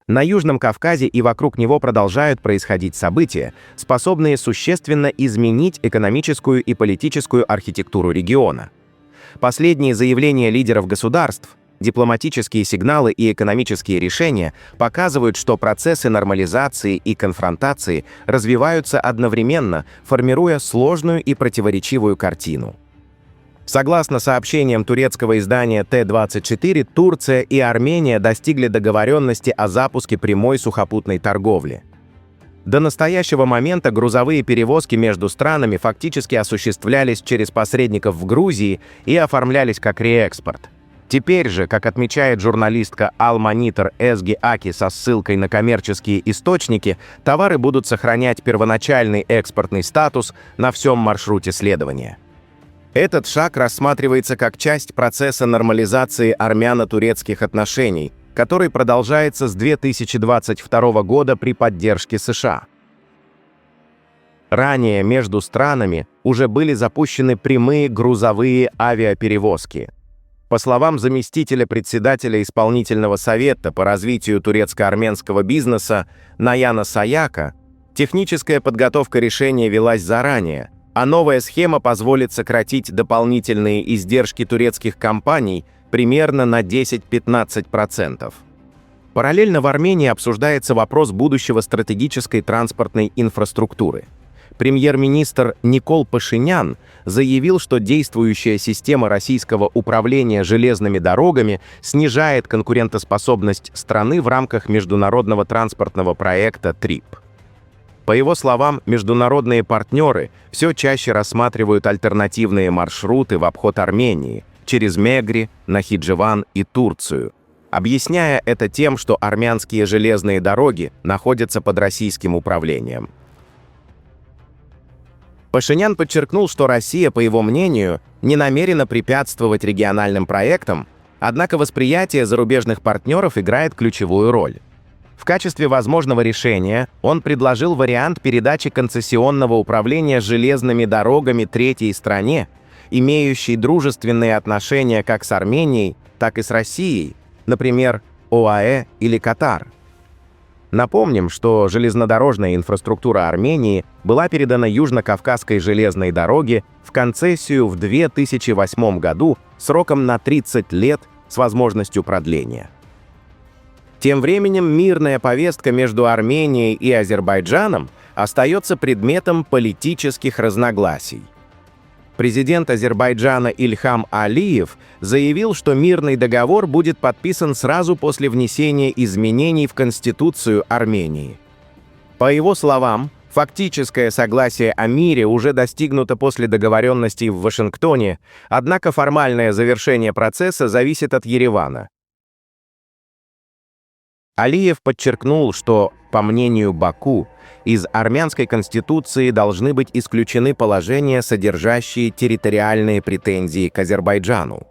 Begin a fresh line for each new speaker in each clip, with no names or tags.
На Южном Кавказе и вокруг него продолжают происходить события, способные существенно изменить экономическую и политическую архитектуру региона. Последние заявления лидеров государств, дипломатические сигналы и экономические решения показывают, что процессы нормализации и конфронтации развиваются одновременно, формируя сложную и противоречивую картину. Согласно сообщениям турецкого издания Т-24, Турция и Армения достигли договоренности о запуске прямой сухопутной торговли. До настоящего момента грузовые перевозки между странами фактически осуществлялись через посредников в Грузии и оформлялись как реэкспорт. Теперь же, как отмечает журналистка Al-Monitor Ezgi Aki со ссылкой на коммерческие источники, товары будут сохранять первоначальный экспортный статус на всем маршруте следования. Этот шаг рассматривается как часть процесса нормализации армяно-турецких отношений, который продолжается с 2022 года при поддержке США. Ранее между странами уже были запущены прямые грузовые авиаперевозки. По словам заместителя председателя Исполнительного совета по развитию турецко-армянского бизнеса Наяна Саяка, техническая подготовка решения велась заранее, а новая схема позволит сократить дополнительные издержки турецких компаний примерно на 10-15%. Параллельно в Армении обсуждается вопрос будущего стратегической транспортной инфраструктуры. Премьер-министр Никол Пашинян заявил, что действующая система российского управления железными дорогами снижает конкурентоспособность страны в рамках международного транспортного проекта ТРИП. По его словам, международные партнеры все чаще рассматривают альтернативные маршруты в обход Армении через Мегри, Нахидживан и Турцию, объясняя это тем, что армянские железные дороги находятся под российским управлением. Пашинян подчеркнул, что Россия, по его мнению, не намерена препятствовать региональным проектам, однако восприятие зарубежных партнеров играет ключевую роль. В качестве возможного решения он предложил вариант передачи концессионного управления железными дорогами третьей стране, имеющей дружественные отношения как с Арменией, так и с Россией, например, ОАЭ или Катар. Напомним, что железнодорожная инфраструктура Армении была передана Южно-Кавказской железной дороге в концессию в 2008 году сроком на 30 лет с возможностью продления. Тем временем мирная повестка между Арменией и Азербайджаном остается предметом политических разногласий. Президент Азербайджана Ильхам Алиев заявил, что мирный договор будет подписан сразу после внесения изменений в Конституцию Армении. По его словам, фактическое согласие о мире уже достигнуто после договоренностей в Вашингтоне, однако формальное завершение процесса зависит от Еревана. Алиев подчеркнул, что, по мнению Баку, из армянской конституции должны быть исключены положения, содержащие территориальные претензии к Азербайджану.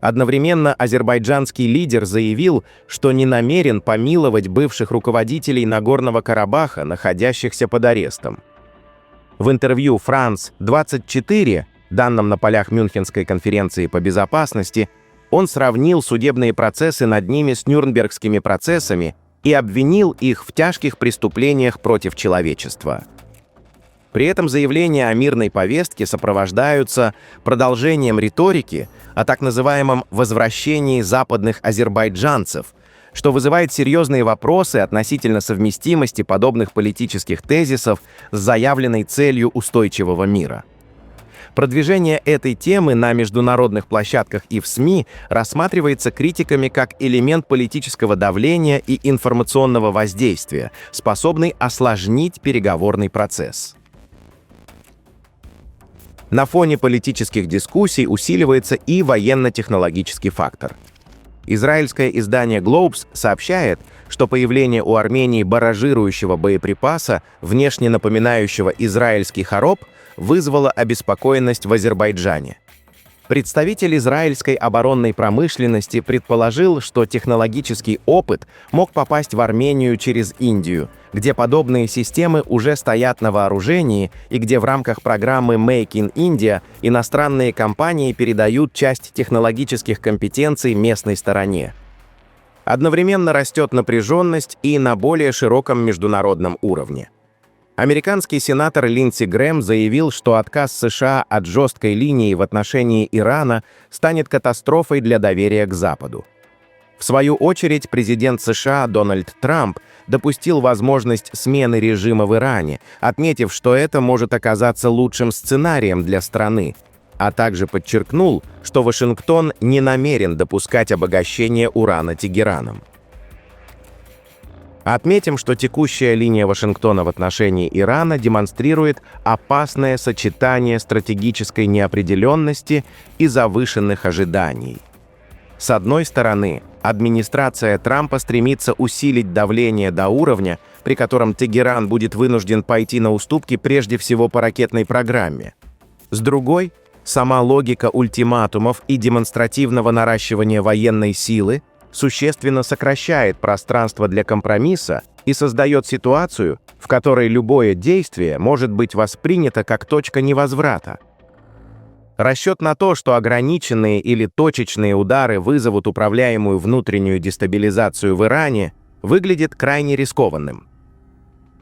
Одновременно азербайджанский лидер заявил, что не намерен помиловать бывших руководителей Нагорного Карабаха, находящихся под арестом. В интервью «France-24», данном на полях Мюнхенской конференции по безопасности, он сравнил судебные процессы над ними с Нюрнбергскими процессами и обвинил их в тяжких преступлениях против человечества. При этом заявления о мирной повестке сопровождаются продолжением риторики о так называемом «возвращении западных азербайджанцев», что вызывает серьезные вопросы относительно совместимости подобных политических тезисов с заявленной целью устойчивого мира. Продвижение этой темы на международных площадках и в СМИ рассматривается критиками как элемент политического давления и информационного воздействия, способный осложнить переговорный процесс. На фоне политических дискуссий усиливается и военно-технологический фактор. Израильское издание Globes сообщает, что появление у Армении барражирующего боеприпаса, внешне напоминающего израильский хороб, вызвало обеспокоенность в Азербайджане. Представитель израильской оборонной промышленности предположил, что технологический опыт мог попасть в Армению через Индию, где подобные системы уже стоят на вооружении и где в рамках программы Make in India иностранные компании передают часть технологических компетенций местной стороне. Одновременно растет напряженность и на более широком международном уровне. Американский сенатор Линдси Грэм заявил, что отказ США от жесткой линии в отношении Ирана станет катастрофой для доверия к Западу. В свою очередь, президент США Дональд Трамп допустил возможность смены режима в Иране, отметив, что это может оказаться лучшим сценарием для страны, а также подчеркнул, что Вашингтон не намерен допускать обогащение урана Тегераном. Отметим, что текущая линия Вашингтона в отношении Ирана демонстрирует опасное сочетание стратегической неопределенности и завышенных ожиданий. С одной стороны, администрация Трампа стремится усилить давление до уровня, при котором Тегеран будет вынужден пойти на уступки прежде всего по ракетной программе. С другой, сама логика ультиматумов и демонстративного наращивания военной силы существенно сокращает пространство для компромисса и создает ситуацию, в которой любое действие может быть воспринято как точка невозврата. Расчет на то, что ограниченные или точечные удары вызовут управляемую внутреннюю дестабилизацию в Иране, выглядит крайне рискованным.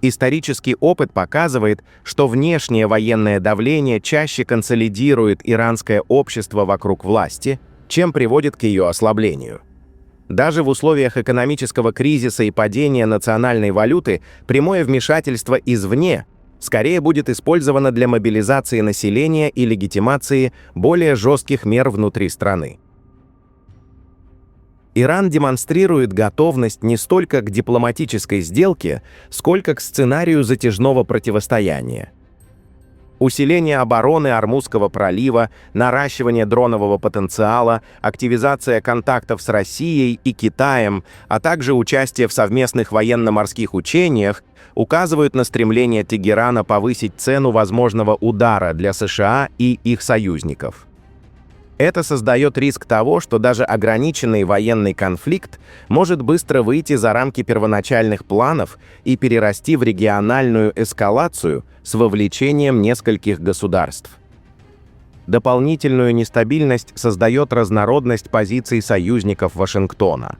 Исторический опыт показывает, что внешнее военное давление чаще консолидирует иранское общество вокруг власти, чем приводит к ее ослаблению. Даже в условиях экономического кризиса и падения национальной валюты прямое вмешательство извне скорее будет использовано для мобилизации населения и легитимации более жестких мер внутри страны. Иран демонстрирует готовность не столько к дипломатической сделке, сколько к сценарию затяжного противостояния. Усиление обороны Ормузского пролива, наращивание дронового потенциала, активизация контактов с Россией и Китаем, а также участие в совместных военно-морских учениях указывают на стремление Тегерана повысить цену возможного удара для США и их союзников. Это создает риск того, что даже ограниченный военный конфликт может быстро выйти за рамки первоначальных планов и перерасти в региональную эскалацию с вовлечением нескольких государств. Дополнительную нестабильность создает разнородность позиций союзников Вашингтона.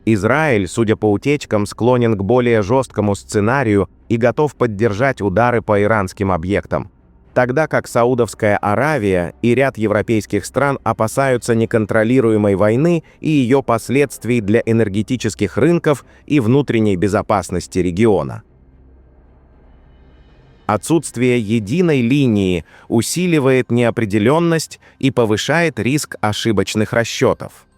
Израиль, судя по утечкам, склонен к более жесткому сценарию и готов поддержать удары по иранским объектам, тогда как Саудовская Аравия и ряд европейских стран опасаются неконтролируемой войны и ее последствий для энергетических рынков и внутренней безопасности региона. Отсутствие единой линии усиливает неопределенность и повышает риск ошибочных расчетов.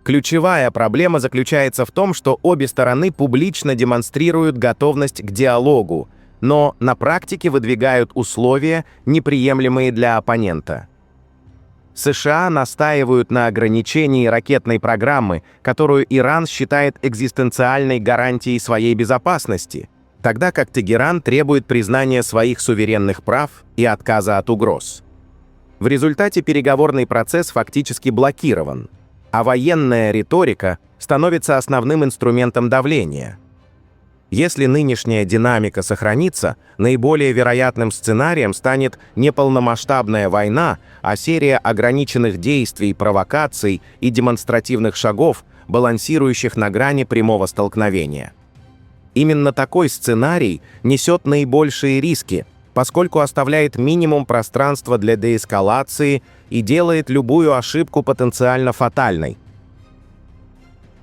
Ключевая проблема заключается в том, что обе стороны публично демонстрируют готовность к диалогу, но на практике выдвигают условия, неприемлемые для оппонента. США настаивают на ограничении ракетной программы, которую Иран считает экзистенциальной гарантией своей безопасности, тогда как Тегеран требует признания своих суверенных прав и отказа от угроз. В результате переговорный процесс фактически блокирован, а военная риторика становится основным инструментом давления. Если нынешняя динамика сохранится, наиболее вероятным сценарием станет не полномасштабная война, а серия ограниченных действий, провокаций и демонстративных шагов, балансирующих на грани прямого столкновения. Именно такой сценарий несет наибольшие риски, поскольку оставляет минимум пространства для деэскалации и делает любую ошибку потенциально фатальной.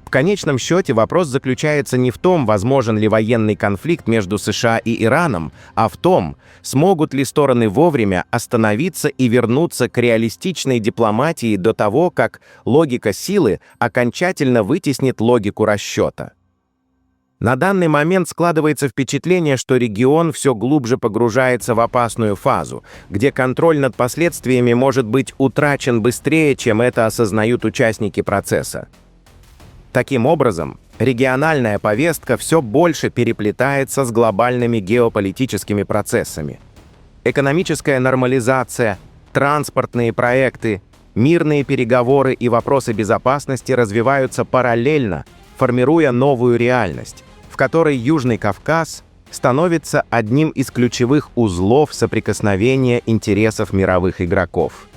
В конечном счете вопрос заключается не в том, возможен ли военный конфликт между США и Ираном, а в том, смогут ли стороны вовремя остановиться и вернуться к реалистичной дипломатии до того, как логика силы окончательно вытеснит логику расчета. На данный момент складывается впечатление, что регион все глубже погружается в опасную фазу, где контроль над последствиями может быть утрачен быстрее, чем это осознают участники процесса. Таким образом, региональная повестка все больше переплетается с глобальными геополитическими процессами. Экономическая нормализация, транспортные проекты, мирные переговоры и вопросы безопасности развиваются параллельно, формируя новую реальность, в которой Южный Кавказ становится одним из ключевых узлов соприкосновения интересов мировых игроков.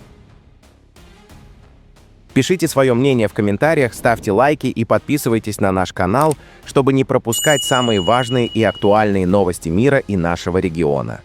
Пишите свое мнение в комментариях, ставьте лайки и подписывайтесь на наш канал, чтобы не пропускать самые важные и актуальные новости мира и нашего региона.